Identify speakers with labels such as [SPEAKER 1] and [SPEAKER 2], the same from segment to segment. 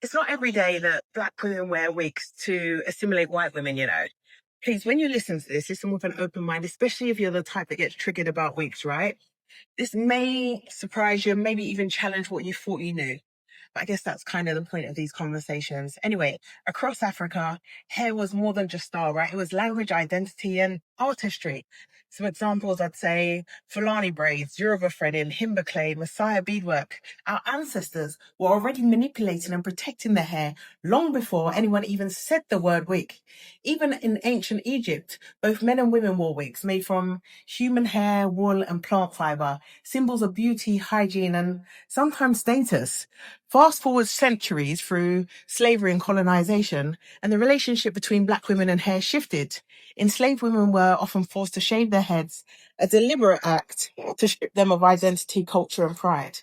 [SPEAKER 1] It's not every day that black women wear wigs to assimilate white women, you know. Please, when you listen to this, listen with an open mind, especially if you're the type that gets triggered about wigs, right? This may surprise you, maybe even challenge what you thought you knew. But I guess that's kind of the point of these conversations. Anyway, across Africa, hair was more than just style, right? It was language, identity, and artistry. Some examples I'd say Fulani braids, Yoruba threading, Himba clay, Messiah beadwork. Our ancestors were already manipulating and protecting their hair long before anyone even said the word wig. Even in ancient Egypt, both men and women wore wigs made from human hair, wool, and plant fiber, symbols of beauty, hygiene, and sometimes status. Fast forward centuries through slavery and colonization, and the relationship between black women and hair shifted. Enslaved women were often forced to shave their heads, a deliberate act to strip them of identity, culture, and pride.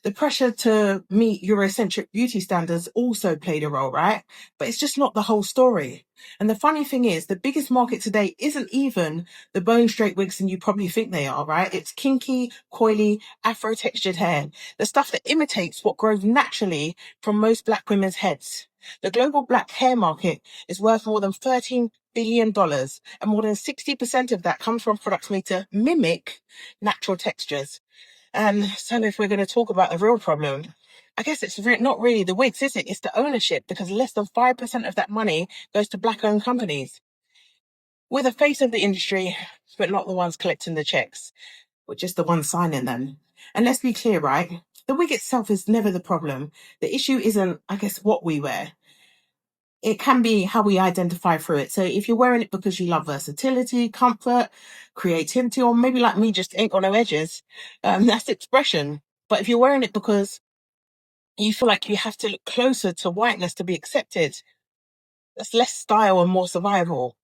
[SPEAKER 1] The pressure to meet Eurocentric beauty standards also played a role, right? But it's just not the whole story. And the funny thing is, the biggest market today isn't even the bone straight wigs and you probably think they are, right? It's kinky, coily, afro textured hair. The stuff that imitates what grows naturally from most black women's heads. The global black hair market is worth more than $13 billion, and more than 60% of that comes from products made to mimic natural textures. And so if we're going to talk about the real problem, I guess it's not really the wigs, is it? It's the ownership, because less than 5% of that money goes to black-owned companies. We're the face of the industry, but not the ones collecting the checks. We're just the ones signing them. And let's be clear, right? The wig itself is never the problem. The issue isn't, I guess, what we wear. It can be how we identify through it. So if you're wearing it because you love versatility, comfort, creativity, or maybe like me, just ain't got no edges, that's expression. But if you're wearing it because you feel like you have to look closer to whiteness to be accepted, that's less style and more survival.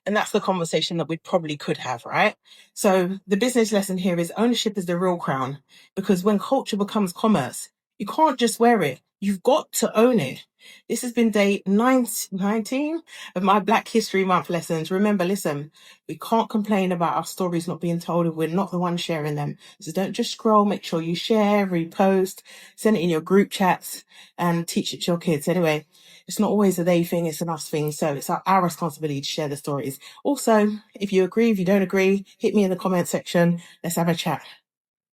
[SPEAKER 1] And that's the conversation that we probably could have, right? So the business lesson here is ownership is the real crown, because when culture becomes commerce, you can't just wear it. You've got to own it. This has been day 19 of my Black History Month lessons. Remember, listen, we can't complain about our stories not being told if we're not the ones sharing them. So don't just scroll, make sure you share, repost, send it in your group chats and teach it to your kids. Anyway, it's not always a they thing, it's an us thing. So it's our responsibility to share the stories. Also, if you agree, if you don't agree, hit me in the comment section. Let's have a chat.